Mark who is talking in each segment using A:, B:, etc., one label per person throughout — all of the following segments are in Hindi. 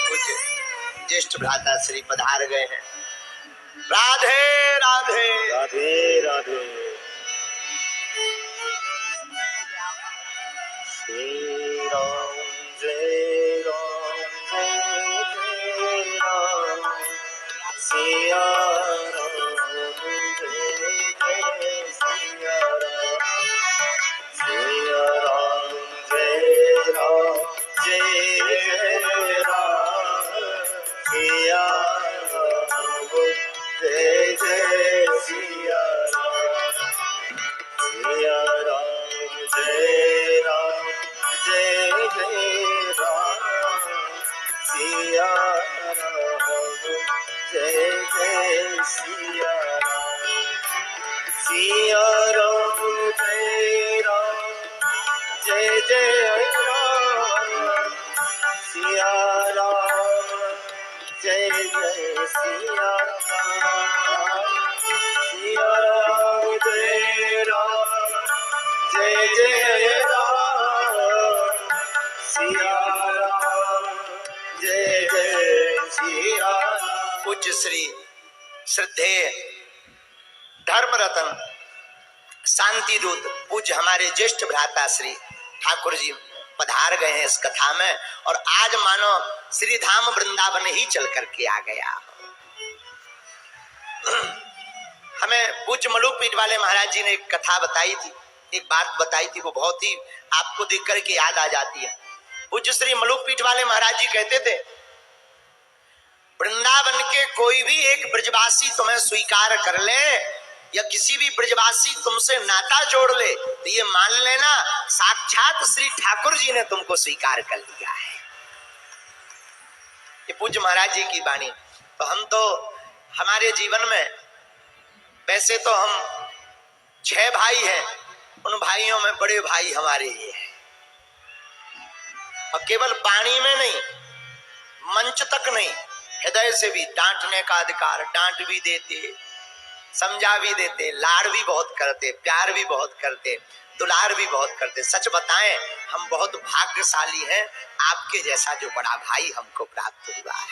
A: कुछ ज्येष्ठ भ्राता श्री पधार गए हैं। राधे राधे
B: राधे राधे। श्री राम जय राम जय जय राम, सिया राम जय जय सिया राम, सिया राम जय राम जय जय राम, सिया राम जय जय सिया राम, सिया राम जय राम जय जय राम, सिया राम जय जय सिया राम, सिया राम जय राम जय जय राम, सिया राम जय जय सिया राम, सिया राम जय राम जय जय राम, सिया राम जय जय सिया राम।
A: पूज्य श्री श्रद्धेय धर्म रतन शांति दूत पूज्य हमारे ज्येष्ठ भ्राता श्री ठाकुर जी पधार गए हैं इस कथा में, और आज मानो श्री धाम वृंदावन ही चल करके आ गया। हमें पूज्य मलुक पीठ वाले महाराज जी ने एक कथा बताई थी, एक बात बताई थी, वो बहुत ही आपको देख करके याद आ जाती है। पूज्य श्री मलुक पीठ वाले महाराज जी कहते थे, वृंदावन के कोई भी एक ब्रजवासी तुम्हें स्वीकार कर ले या किसी भी ब्रजवासी तुमसे नाता जोड़ ले तो ये मान लेना साक्षात श्री ठाकुर जी ने तुमको स्वीकार कर लिया है। ये पूज्य महाराज जी की वाणी। तो हम तो हमारे जीवन में वैसे तो हम 6 भाई हैं, उन भाइयों में बड़े भाई हमारे ये हैं, और केवल वाणी में नहीं, मंच तक नहीं, हृदय से भी डांटने का अधिकार, डांट भी देते, समझा भी देते, लाड़ भी बहुत करते, प्यार भी बहुत करते, दुलार भी बहुत करते। सच बताएं हम बहुत भाग्यशाली हैं, आपके जैसा जो बड़ा भाई हमको प्राप्त हुआ है।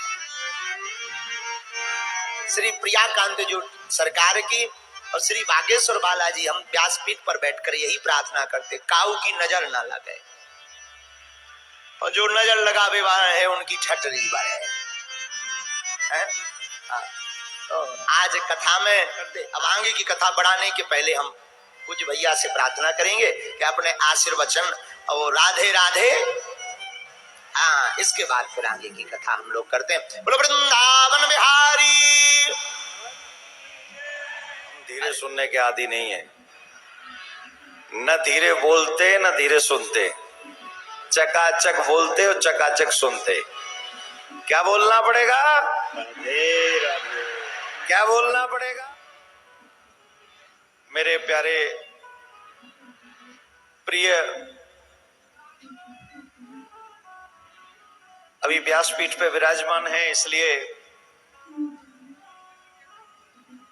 A: श्री प्रियाकांत जो सरकार की और श्री बागेश्वर बालाजी, हम व्यासपीठ पर बैठकर यही प्रार्थना करते, काऊ की नजर ना लगे, और जो नजर लगावे वाला है उनकी ठटरी बढ़े। तो आज कथा में अब आगे की कथा बढ़ाने के पहले हम कुछ भैया से प्रार्थना करेंगे कि अपने आशीर्वचन और राधे राधे, हाँ, इसके बाद फिर आगे की कथा हम लोग करते हैं। बोलो वृंदावन बिहारी।
B: धीरे सुनने के आदि नहीं है, न धीरे बोलते न धीरे सुनते, चकाचक बोलते और चकाचक सुनते। क्या बोलना पड़ेगा? राधे राधे। क्या बोलना पड़ेगा? मेरे प्यारे प्रिय, अभी व्यासपीठ पे विराजमान है, इसलिए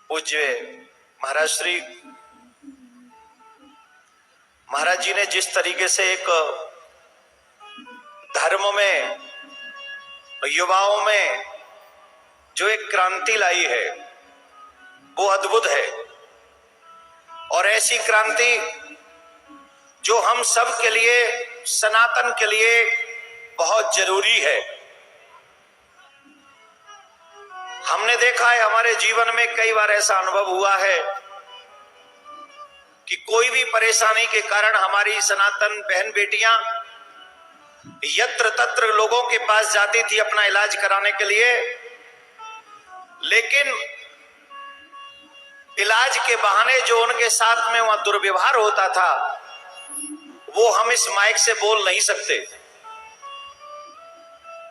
B: पूज्य महाराज श्री महाराज जी ने जिस तरीके से एक धर्म में, युवाओं में जो एक क्रांति लाई है वो अद्भुत है, और ऐसी क्रांति जो हम सब के लिए, सनातन के लिए बहुत जरूरी है। हमने देखा है हमारे जीवन में कई बार ऐसा अनुभव हुआ है कि कोई भी परेशानी के कारण हमारी सनातन बहन बेटियां यत्र तत्र लोगों के पास जाती थी अपना इलाज कराने के लिए, लेकिन इलाज के बहाने जो उनके साथ में वहां दुर्व्यवहार होता था वो हम इस माइक से बोल नहीं सकते।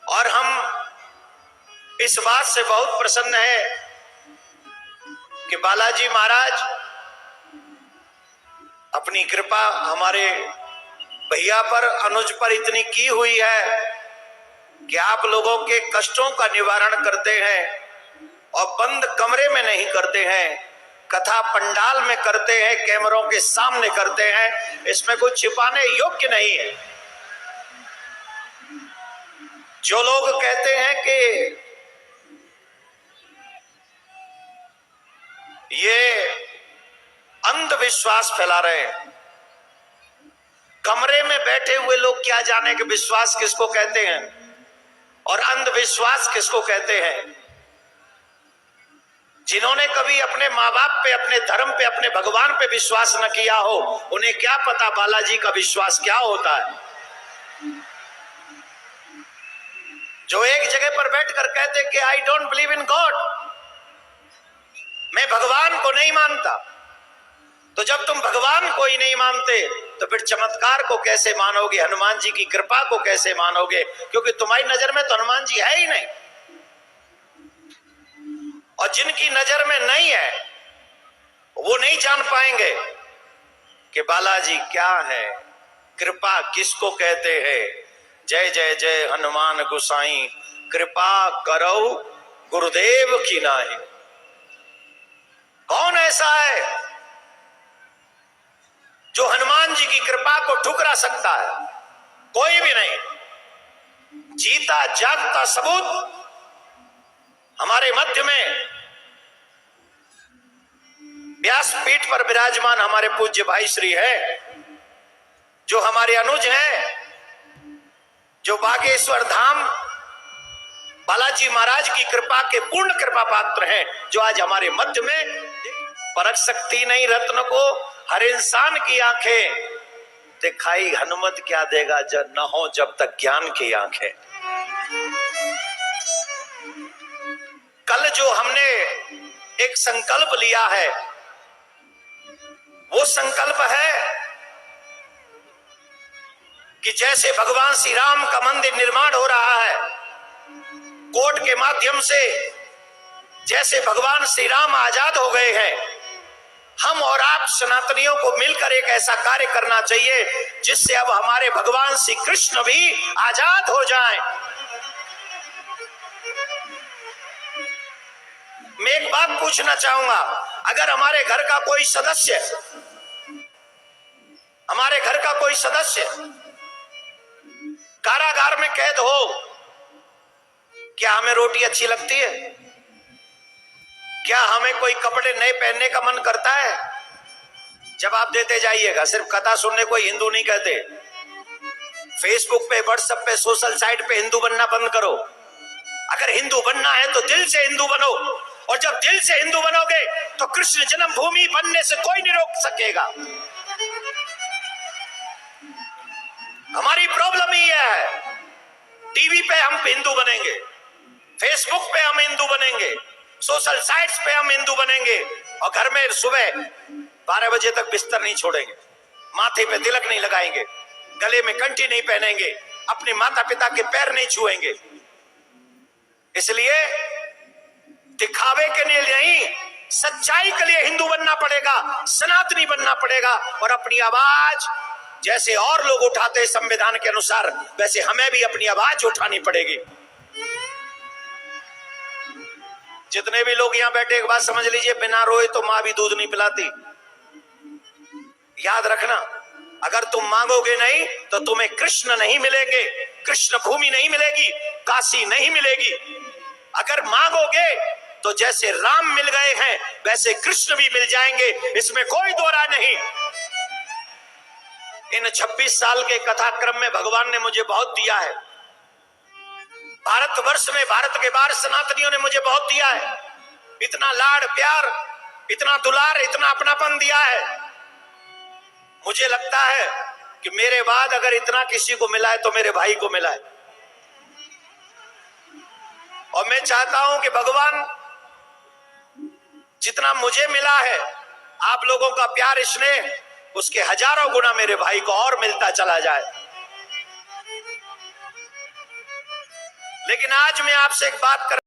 B: और हम इस बात से बहुत प्रसन्न है कि बालाजी महाराज अपनी कृपा हमारे भैया पर, अनुज पर इतनी की हुई है कि आप लोगों के कष्टों का निवारण करते हैं, और बंद कमरे में नहीं करते हैं, कथा पंडाल में करते हैं, कैमरों के सामने करते हैं, इसमें कुछ छिपाने योग्य नहीं है। जो लोग कहते हैं कि ये अंधविश्वास फैला रहे हैं, कमरे में बैठे हुए लोग क्या जाने कि विश्वास किसको कहते हैं और अंधविश्वास किसको कहते हैं। जिन्होंने कभी अपने माँ बाप पे, अपने धर्म पे, अपने भगवान पे विश्वास न किया हो, उन्हें क्या पता बालाजी का विश्वास क्या होता है। जो एक जगह पर बैठकर कहते कि I don't believe in God, मैं भगवान को नहीं मानता, तो जब तुम भगवान को ही नहीं मानते तो फिर चमत्कार को कैसे मानोगे, हनुमान जी की कृपा को कैसे मानोगे, क्योंकि तुम्हारी नजर में तो हनुमान जी है ही नहीं। और जिनकी नजर में नहीं है वो नहीं जान पाएंगे कि बालाजी क्या है, कृपा किसको कहते हैं। जय जय जय हनुमान गोसाई, कृपा करो गुरुदेव की नाहि। कौन ऐसा है जो हनुमान जी की कृपा को ठुकरा सकता है? कोई भी नहीं। जीता जागता सबूत हमारे मध्य में व्यासपीठ पर विराजमान हमारे पूज्य भाई श्री है, जो हमारे अनुज हैं, जो बागेश्वर धाम बालाजी महाराज की कृपा के पूर्ण कृपा पात्र हैं, जो आज हमारे मध्य में परख सकती नहीं रत्न को हर इंसान की आंखें, दिखाई हनुमत क्या देगा जब न हो जब तक ज्ञान की आंखें। कल जो हमने एक संकल्प लिया है, वो संकल्प है कि जैसे भगवान श्री राम का मंदिर निर्माण हो रहा है, कोर्ट के माध्यम से जैसे भगवान श्री राम आजाद हो गए हैं, हम और आप सनातनियों को मिलकर एक ऐसा कार्य करना चाहिए जिससे अब हमारे भगवान श्री कृष्ण भी आजाद हो जाएं। मैं एक बात पूछना चाहूंगा, अगर हमारे घर का कोई सदस्य कारागार में कैद हो, क्या हमें रोटी अच्छी लगती है? क्या हमें कोई कपड़े नए पहनने का मन करता है? जवाब देते जाइएगा। सिर्फ कथा सुनने को हिंदू नहीं कहते। फेसबुक पे, व्हाट्सएप पे, सोशल साइट पे हिंदू बनना बंद करो। अगर हिंदू बनना है तो दिल से हिंदू बनो, और जब दिल से हिंदू बनोगे तो कृष्ण जन्मभूमि बनने से कोई नहीं रोक सकेगा। हमारी प्रॉब्लम ही है, टीवी पे हम हिंदू बनेंगे, फेसबुक पे हम हिंदू बनेंगे, सोशल साइट्स पे हम हिंदू बनेंगे, और घर में सुबह 12 बजे तक बिस्तर नहीं छोड़ेंगे, माथे पे तिलक नहीं लगाएंगे, गले में कंठी नहीं पहनेंगे, अपने माता पिता के पैर नहीं छुएंगे। इसलिए दिखावे के लिए नहीं, सच्चाई के लिए हिंदू बनना पड़ेगा, सनातनी बनना पड़ेगा, और अपनी आवाज जैसे और लोग उठाते संविधान के अनुसार, वैसे हमें भी अपनी आवाज उठानी पड़ेगी। जितने भी लोग यहाँ बैठे, एक बात समझ लीजिए, बिना रोए तो माँ भी दूध नहीं पिलाती। याद रखना, अगर तुम मांगोगे नहीं तो तुम्हें कृष्ण नहीं मिलेंगे, कृष्ण भूमि नहीं मिलेगी, काशी नहीं मिलेगी। अगर मांगोगे तो जैसे राम मिल गए हैं वैसे कृष्ण भी मिल जाएंगे, इसमें कोई दो राय नहीं। इन 26 साल के कथाक्रम में भगवान ने मुझे बहुत दिया है। भारतवर्ष में, भारत के बाहर सनातनियों ने मुझे बहुत दिया है। इतना लाड़ प्यार, इतना दुलार, इतना अपनापन दिया है। मुझे लगता है कि मेरे बाद अगर इतना किसी को मिला है तो मेरे भाई को मिला है। और मैं चाहता हूं कि भगवान जितना मुझे मिला है, आप लोगों का प्यार, स्नेह, उसके हजारों गुना मेरे भाई को और मिलता चला जाए। लेकिन आज मैं आपसे एक बात कर